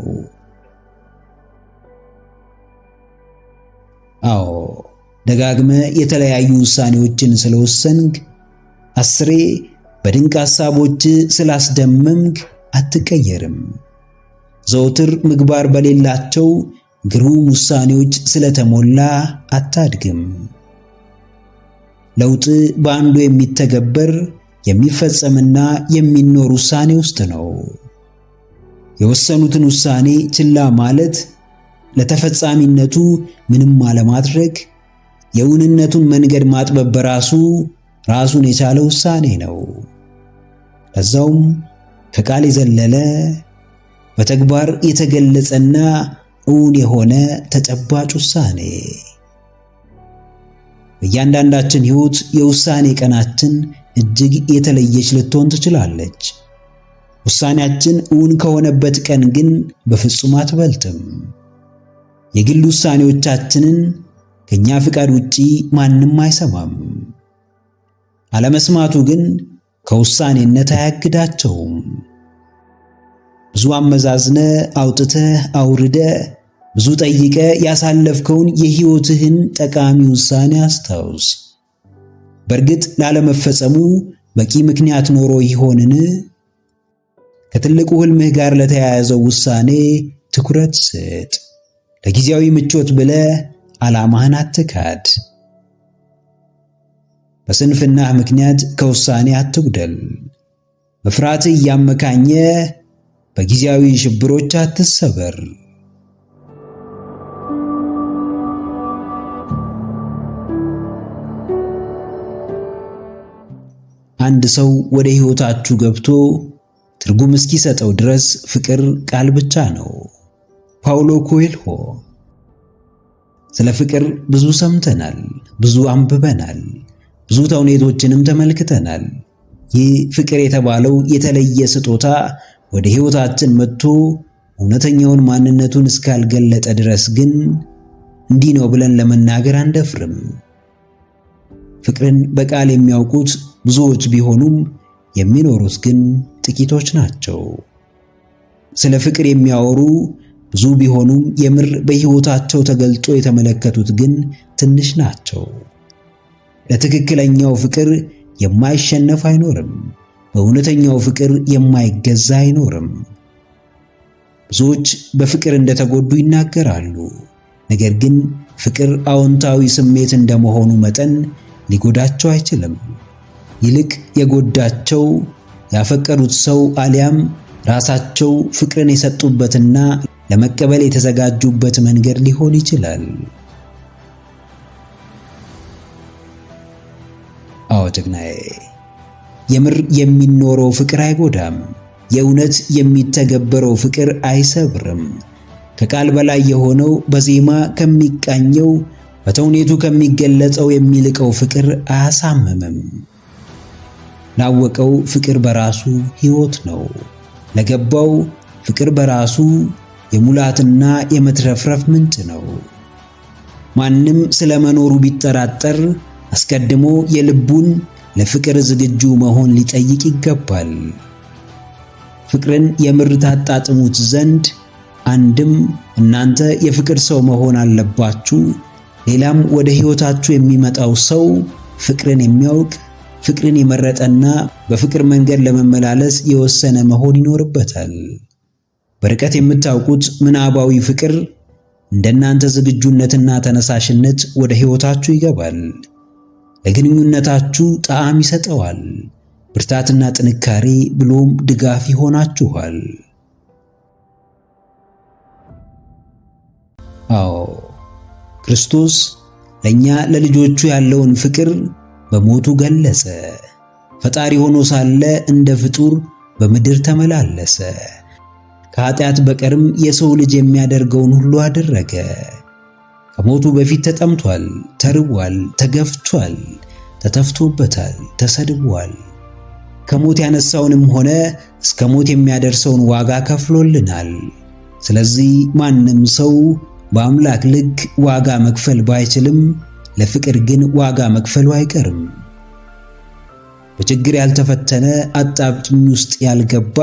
አዎ ደጋግመ የተለያዩ ውሳኔዎችን ስለወሰንክ፣ አስሬ በድንቅ ሐሳቦች ስላስደመምክ አትቀየርም። ዘውትር ምግባር በሌላቸው ግሩም ውሳኔዎች ስለተሞላ አታድግም። ለውጥ በአንዱ የሚተገበር የሚፈጸምና የሚኖር ውሳኔ ውስጥ ነው። የወሰኑትን ውሳኔ ችላ ማለት፣ ለተፈጻሚነቱ ምንም አለማድረግ፣ የእውንነቱን መንገድ ማጥበብ በራሱ ራሱን የቻለ ውሳኔ ነው። ለዛውም ከቃል የዘለለ በተግባር የተገለጸና እውን የሆነ ተጨባጭ ውሳኔ። በእያንዳንዳችን ሕይወት የውሳኔ ቀናችን እጅግ የተለየች ልትሆን ትችላለች። ውሳኔያችን እውን ከሆነበት ቀን ግን በፍጹም አትበልጥም። የግል ውሳኔዎቻችንን ከኛ ፍቃድ ውጪ ማንም አይሰማም። አለመስማቱ ግን ከውሳኔነት አያግዳቸውም። ብዙ አመዛዝነ አውጥተ አውርደ ብዙ ጠይቀ ያሳለፍከውን የሕይወትህን ጠቃሚ ውሳኔ አስታውስ። በእርግጥ ላለመፈጸሙ በቂ ምክንያት ኖሮ ይሆንን? ከትልቁ ሕልምህ ጋር ለተያያዘው ውሳኔ ትኩረት ስጥ። ለጊዜያዊ ምቾት ብለ ዓላማህን አትካድ። በስንፍናህ ምክንያት ከውሳኔ አትጉደል። መፍራትህ እያመካኘ በጊዜያዊ ሽብሮች አትሰበር። አንድ ሰው ወደ ሕይወታችሁ ገብቶ ትርጉም እስኪሰጠው ድረስ ፍቅር ቃል ብቻ ነው። ፓውሎ ኮኤልሆ። ስለ ፍቅር ብዙ ሰምተናል፣ ብዙ አንብበናል፣ ብዙ ተውኔቶችንም ተመልክተናል። ይህ ፍቅር የተባለው የተለየ ስጦታ ወደ ሕይወታችን መጥቶ እውነተኛውን ማንነቱን እስካልገለጠ ድረስ ግን እንዲህ ነው ብለን ለመናገር አንደፍርም። ፍቅርን በቃል የሚያውቁት ብዙዎች ቢሆኑም የሚኖሩት ግን ጥቂቶች ናቸው። ስለ ፍቅር የሚያወሩ ብዙ ቢሆኑም የምር በሕይወታቸው ተገልጦ የተመለከቱት ግን ትንሽ ናቸው። ለትክክለኛው ፍቅር የማይሸነፍ አይኖርም። በእውነተኛው ፍቅር የማይገዛ አይኖርም። ብዙዎች በፍቅር እንደተጎዱ ይናገራሉ። ነገር ግን ፍቅር አዎንታዊ ስሜት እንደመሆኑ መጠን ሊጎዳቸው አይችልም። ይልቅ የጎዳቸው ያፈቀሩት ሰው አሊያም ራሳቸው ፍቅርን የሰጡበትና ለመቀበል የተዘጋጁበት መንገድ ሊሆን ይችላል። አዎ ጀግናዬ፣ የምር የሚኖረው ፍቅር አይጎዳም። የእውነት የሚተገበረው ፍቅር አይሰብርም። ከቃል በላይ የሆነው በዜማ ከሚቃኘው በተውኔቱ ከሚገለጸው የሚልቀው ፍቅር አያሳምምም። ላወቀው ፍቅር በራሱ ሕይወት ነው። ለገባው ፍቅር በራሱ የሙላትና የመትረፍረፍ ምንጭ ነው። ማንም ስለመኖሩ ቢጠራጠር አስቀድሞ የልቡን ለፍቅር ዝግጁ መሆን ሊጠይቅ ይገባል። ፍቅርን የምር ታጣጥሙት ዘንድ አንድም እናንተ የፍቅር ሰው መሆን አለባችሁ፣ ሌላም ወደ ሕይወታችሁ የሚመጣው ሰው ፍቅርን የሚያውቅ ፍቅርን የመረጠና በፍቅር መንገድ ለመመላለስ የወሰነ መሆን ይኖርበታል። በርቀት የምታውቁት ምናባዊ ፍቅር እንደናንተ ዝግጁነትና ተነሳሽነት ወደ ሕይወታችሁ ይገባል። ለግንኙነታችሁ ጣዕም ይሰጠዋል። ብርታትና ጥንካሬ ብሎም ድጋፍ ይሆናችኋል። አዎ ክርስቶስ ለኛ ለልጆቹ ያለውን ፍቅር በሞቱ ገለጸ። ፈጣሪ ሆኖ ሳለ እንደ ፍጡር በምድር ተመላለሰ። ከኃጢአት በቀርም የሰው ልጅ የሚያደርገውን ሁሉ አደረገ። ከሞቱ በፊት ተጠምቷል፣ ተርቧል፣ ተገፍቷል፣ ተተፍቶበታል፣ ተሰድቧል። ከሞት ያነሳውንም ሆነ እስከ ሞት የሚያደርሰውን ዋጋ ከፍሎልናል። ስለዚህ ማንም ሰው በአምላክ ልክ ዋጋ መክፈል ባይችልም ለፍቅር ግን ዋጋ መክፈሉ አይቀርም። በችግር ያልተፈተነ አጣብቂኝ ውስጥ ያልገባ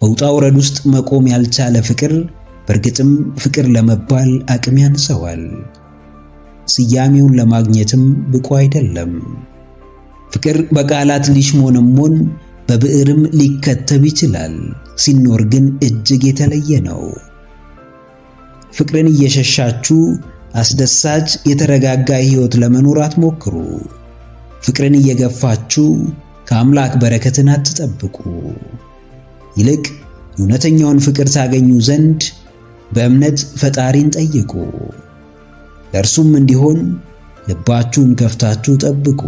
በውጣ ውረድ ውስጥ መቆም ያልቻለ ፍቅር በእርግጥም ፍቅር ለመባል አቅም ያንሰዋል። ስያሜውን ለማግኘትም ብቁ አይደለም። ፍቅር በቃላት ሊሽሞነሞን በብዕርም ሊከተብ ይችላል። ሲኖር ግን እጅግ የተለየ ነው። ፍቅርን እየሸሻችሁ አስደሳች የተረጋጋ ሕይወት ለመኖር አትሞክሩ። ፍቅርን እየገፋችሁ ከአምላክ በረከትን አትጠብቁ። ይልቅ እውነተኛውን ፍቅር ታገኙ ዘንድ በእምነት ፈጣሪን ጠይቁ። ለእርሱም እንዲሆን ልባችሁን ከፍታችሁ ጠብቁ።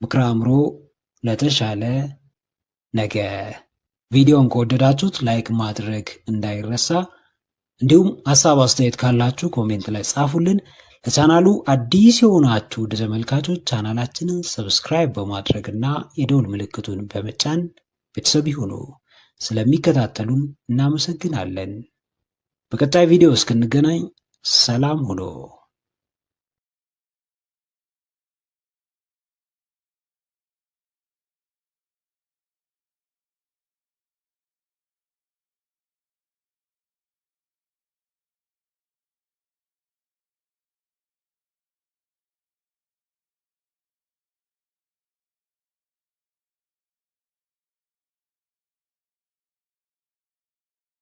ምክረ አእምሮ ለተሻለ ነገ። ቪዲዮን ከወደዳችሁት ላይክ ማድረግ እንዳይረሳ፣ እንዲሁም ሐሳብ አስተያየት ካላችሁ ኮሜንት ላይ ጻፉልን። ለቻናሉ አዲስ የሆናችሁ ውድ ተመልካቾች ቻናላችንን ሰብስክራይብ በማድረግና የደውል ምልክቱን በመጫን ቤተሰብ ይሁኑ። ስለሚከታተሉን እናመሰግናለን። በቀጣይ ቪዲዮ እስክንገናኝ ሰላም ሁኑ።